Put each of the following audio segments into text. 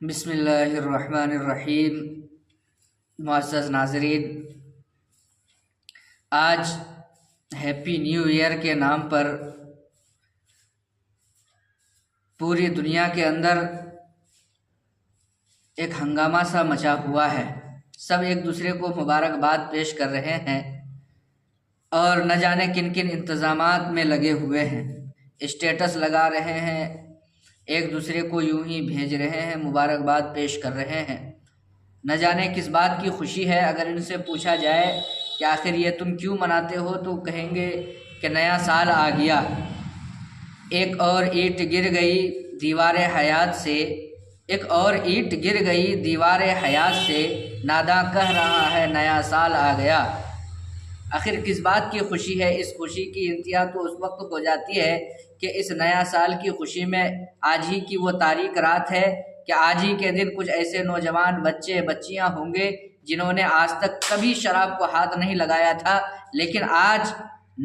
بسم اللہ الرحمن الرحیم۔ معزز ناظرین، آج ہیپی نیو ایئر کے نام پر پوری دنیا کے اندر ایک ہنگامہ سا مچا ہوا ہے۔ سب ایک دوسرے کو مبارکباد پیش کر رہے ہیں اور نہ جانے کن کن انتظامات میں لگے ہوئے ہیں، اسٹیٹس لگا رہے ہیں، ایک دوسرے کو یوں ہی بھیج رہے ہیں، مبارکباد پیش کر رہے ہیں۔ نہ جانے کس بات کی خوشی ہے۔ اگر ان سے پوچھا جائے کہ آخر یہ تم کیوں مناتے ہو تو کہیں گے کہ نیا سال آ گیا، ایک اور اینٹ گر گئی دیوار حیات سے، ایک اور اینٹ گر گئی دیوار حیات سے، ناداں کہہ رہا ہے نیا سال آ گیا۔ آخر کس بات کی خوشی ہے؟ اس خوشی کی انتہا تو اس وقت ہو جاتی ہے کہ اس نیا سال کی خوشی میں آج ہی کی وہ تاریک رات ہے کہ آج ہی کے دن کچھ ایسے نوجوان بچے بچیاں ہوں گے جنہوں نے آج تک کبھی شراب کو ہاتھ نہیں لگایا تھا، لیکن آج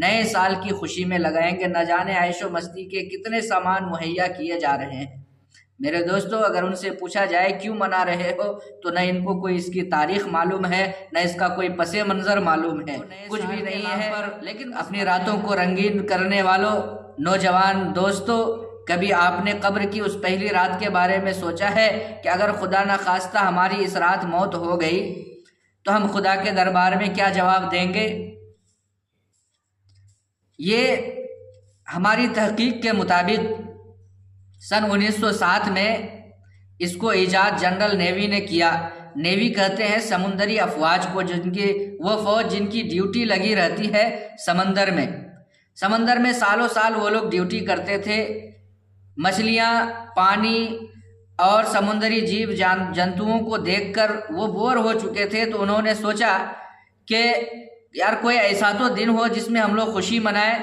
نئے سال کی خوشی میں لگائیں گے۔ نہ جانے عیش و مستی کے کتنے سامان مہیا کیے جا رہے ہیں۔ میرے دوستو، اگر ان سے پوچھا جائے کیوں منا رہے ہو تو نہ ان کو کوئی اس کی تاریخ معلوم ہے، نہ اس کا کوئی پس منظر معلوم ہے، کچھ بھی نہیں ہے۔ لیکن اپنی راتوں کو رنگین کرنے والوں نوجوان دوستو، کبھی آپ نے قبر کی اس پہلی رات کے بارے میں سوچا ہے کہ اگر خدا نہ خواستہ ہماری اس رات موت ہو گئی تو ہم خدا کے دربار میں کیا جواب دیں گے؟ یہ ہماری تحقیق کے مطابق سن 1907 میں اس کو ایجاد جنرل نیوی نے کیا۔ نیوی کہتے ہیں سمندری افواج کو، وہ فوج جن کی ڈیوٹی لگی رہتی ہے سمندر میں سالوں سال وہ لوگ ڈیوٹی کرتے تھے۔ مچھلیاں، پانی اور سمندری جیو جنتوؤں کو دیکھ کر وہ بور ہو چکے تھے، تو انہوں نے سوچا کہ یار کوئی ایسا تو دن ہو جس میں ہم لوگ خوشی منائیں،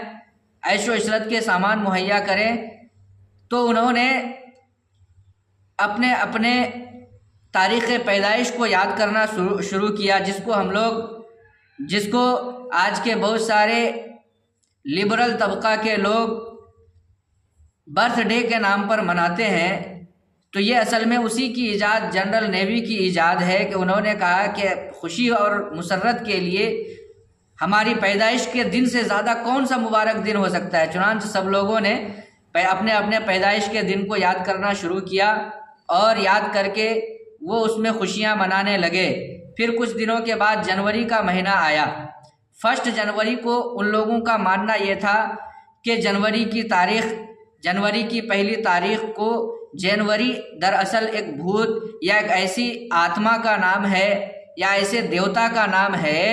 عیش و عشرت کے سامان مہیا کریں۔ تو انہوں نے اپنے تاریخ پیدائش کو یاد کرنا شروع کیا، جس کو آج کے بہت سارے لبرل طبقہ کے لوگ برتھ ڈے کے نام پر مناتے ہیں۔ تو یہ اصل میں اسی کی ایجاد، جنرل نیوی کی ایجاد ہے کہ انہوں نے کہا کہ خوشی اور مسرت کے لیے ہماری پیدائش کے دن سے زیادہ کون سا مبارک دن ہو سکتا ہے۔ چنانچہ سب لوگوں نے اپنے پیدائش کے دن کو یاد کرنا شروع کیا اور یاد کر کے وہ اس میں خوشیاں منانے لگے۔ پھر کچھ دنوں کے بعد جنوری کا مہینہ آیا۔ 1 جنوری کو ان لوگوں کا ماننا یہ تھا کہ جنوری کی پہلی تاریخ کو جنوری دراصل ایک بھوت یا ایک ایسی آتما کا نام ہے یا ایسے دیوتا کا نام ہے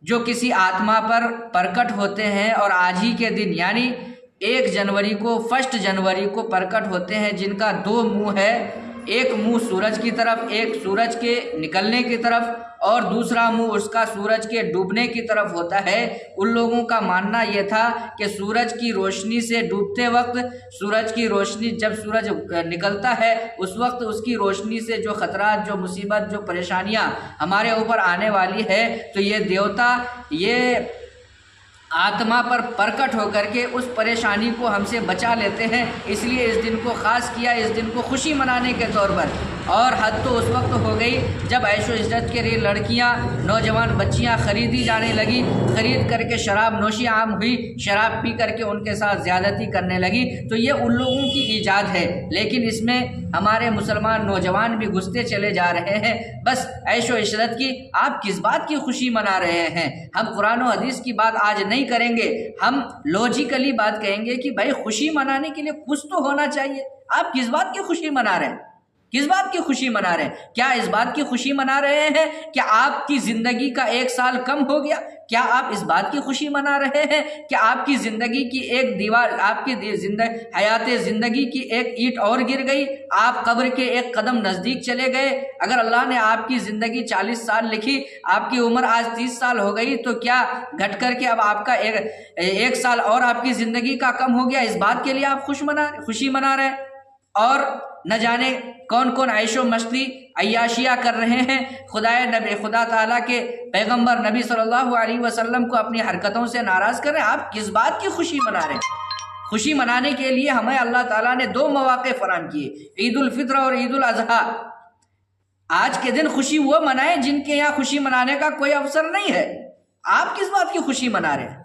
جو کسی آتما پر پرکٹ ہوتے ہیں اور آج ہی کے دن یعنی 1 جنوری کو 1 جنوری کو پرکٹ ہوتے ہیں، جن کا 2 منہ ہے، ایک منہ سورج کی طرف، ایک سورج کے نکلنے کی طرف اور دوسرا منہ اس کا سورج کے ڈوبنے کی طرف ہوتا ہے۔ ان لوگوں کا ماننا یہ تھا کہ سورج کی روشنی سے ڈوبتے وقت، سورج کی روشنی جب سورج نکلتا ہے اس وقت اس کی روشنی سے جو خطرات، جو مصیبت، جو پریشانیاں ہمارے اوپر آنے والی ہے تو یہ دیوتا، یہ آتما پر پرکٹ ہو کر کے اس پریشانی کو ہم سے بچا لیتے ہیں۔ اس لیے اس دن کو خاص کیا، اس دن کو خوشی منانے کے طور پر۔ اور حد تو اس وقت ہو گئی جب عیش و عشرت کے لیے لڑکیاں، نوجوان بچیاں خریدی جانے لگی، خرید کر کے شراب نوشی عام ہوئی، شراب پی کر کے ان کے ساتھ زیادتی کرنے لگی۔ تو یہ ان لوگوں کی ایجاد ہے، لیکن اس میں ہمارے مسلمان نوجوان بھی گھستے چلے جا رہے ہیں۔ بس عیش و عشرت کی آپ کس بات کی خوشی منا رہے ہیں؟ ہم قرآن و حدیث کی بات آج نہیں کریں گے، ہم لوجیکلی بات کہیں گے کہ بھائی خوشی منانے کے لیے کچھ تو ہونا چاہیے۔ آپ کس بات کی خوشی منا رہے ہیں؟ کس بات کی خوشی منا رہے ہیں؟ کیا اس بات کی خوشی منا رہے ہیں کہ آپ کی زندگی کا 1 سال کم ہو گیا؟ کیا آپ اس بات کی خوشی منا رہے ہیں کہ آپ کی زندگی کی ایک دیوار، آپ کی حیات زندگی کی ایک اینٹ اور گر گئی، آپ قبر کے ایک قدم نزدیک چلے گئے؟ اگر اللہ نے آپ کی زندگی 40 سال لکھی، آپ کی عمر آج 30 سال ہو گئی، تو کیا گھٹ کر کے اب آپ کا 1 سال اور آپ کی زندگی کا کم ہو گیا؟ اس بات کے لیے آپ خوشی منا رہے ہیں؟ اور نہ جانے کون کون عیش و مستی عیاشیاں کر رہے ہیں۔ خدا تعالیٰ کے پیغمبر نبی صلی اللہ علیہ وسلم کو اپنی حرکتوں سے ناراض کر رہے ہیں۔ آپ کس بات کی خوشی منا رہے ہیں؟ خوشی منانے کے لیے ہمیں اللہ تعالیٰ نے 2 مواقع فراہم کیے، عید الفطر اور عید الاضحیٰ۔ آج کے دن خوشی وہ منائیں جن کے یہاں خوشی منانے کا کوئی اوسر نہیں ہے۔ آپ کس بات کی خوشی منا رہے ہیں؟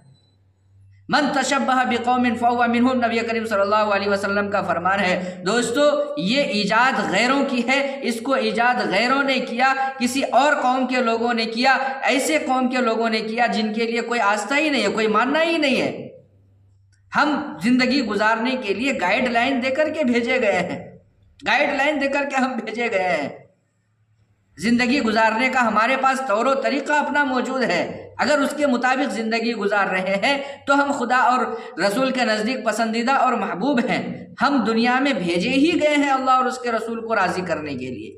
من تشبہ بقوم فہو منہم، نبی کریم صلی اللہ علیہ وسلم کا فرمان ہے۔ دوستو یہ ایجاد غیروں کی ہے، اس کو ایجاد غیروں نے کیا، کسی اور قوم کے لوگوں نے کیا، ایسے قوم کے لوگوں نے کیا جن کے لیے کوئی آستہ ہی نہیں ہے، کوئی ماننا ہی نہیں ہے۔ ہم زندگی گزارنے کے لیے گائیڈ لائن دے کر کے بھیجے گئے ہیں، گائیڈ لائن دے کر کے ہم بھیجے گئے ہیں۔ زندگی گزارنے کا ہمارے پاس طور و طریقہ اپنا موجود ہے، اگر اس کے مطابق زندگی گزار رہے ہیں تو ہم خدا اور رسول کے نزدیک پسندیدہ اور محبوب ہیں۔ ہم دنیا میں بھیجے ہی گئے ہیں اللہ اور اس کے رسول کو راضی کرنے کے لیے،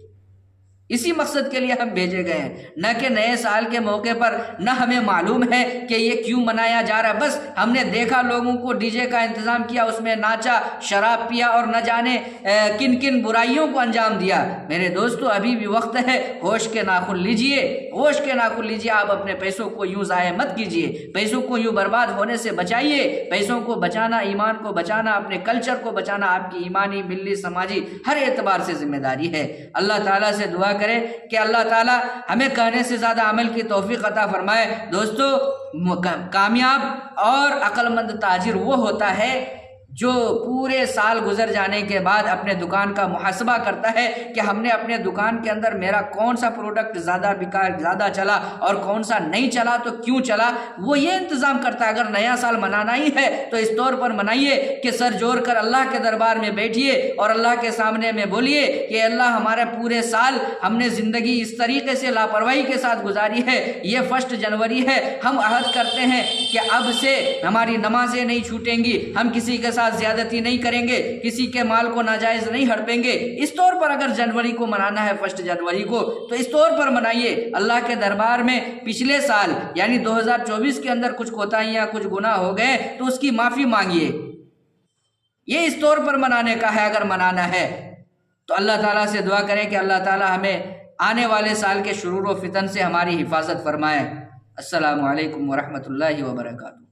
اسی مقصد کے لیے ہم بھیجے گئے ہیں، نہ کہ نئے سال کے موقع پر نہ ہمیں معلوم ہے کہ یہ کیوں منایا جا رہا ہے، بس ہم نے دیکھا لوگوں کو ڈی جے کا انتظام کیا، اس میں ناچا، شراب پیا اور نہ جانے کن کن برائیوں کو انجام دیا۔ میرے دوستو ابھی بھی وقت ہے، ہوش کے ناخن لیجئے، ہوش کے ناخن لیجئے۔ آپ اپنے پیسوں کو یوں ضائع مت کیجئے، پیسوں کو یوں برباد ہونے سے بچائیے۔ پیسوں کو بچانا، ایمان کو بچانا، اپنے کلچر کو بچانا آپ کی ایمانی، ملی، سماجی ہر اعتبار سے ذمہ داری ہے۔ اللہ تعالیٰ سے دعا کرے کہ اللہ تعالیٰ ہمیں کہنے سے زیادہ عمل کی توفیق عطا فرمائے۔ دوستو کامیاب اور عقل مند تاجر وہ ہوتا ہے جو پورے سال گزر جانے کے بعد اپنے دکان کا محاسبہ کرتا ہے کہ ہم نے اپنے دکان کے اندر میرا کون سا پروڈکٹ زیادہ بکا، زیادہ چلا اور کون سا نہیں چلا تو کیوں چلا، وہ یہ انتظام کرتا ہے۔ اگر نیا سال منانا ہی ہے تو اس طور پر منائیے کہ سر جوڑ کر اللہ کے دربار میں بیٹھیے اور اللہ کے سامنے میں بولیے کہ اللہ ہمارے پورے سال ہم نے زندگی اس طریقے سے لاپرواہی کے ساتھ گزاری ہے، یہ 1 جنوری ہے، ہم عہد کرتے ہیں کہ اب سے ہماری نمازیں نہیں چھوٹیں گی، ہم کسی کے ساتھ زیادتی نہیں کریں گے، کسی کے مال کو ناجائز نہیں ہڑپیں گے۔ اس طور پر اگر جنوری کو منانا ہے 1 جنوری کو تو اس طور پر منائیے۔ اللہ کے دربار میں پچھلے سال یعنی 2024 کے اندر کچھ کوتاہیاں، کچھ گناہ ہو گئے تو اس کی معافی مانگیے، یہ اس طور پر منانے کا ہے۔ اگر منانا ہے تو اللہ تعالیٰ سے دعا کریں کہ اللہ تعالیٰ ہمیں آنے والے سال کے شرور و فتن سے ہماری حفاظت فرمائے۔ السلام علیکم ورحمۃ اللہ وبرکاتہ۔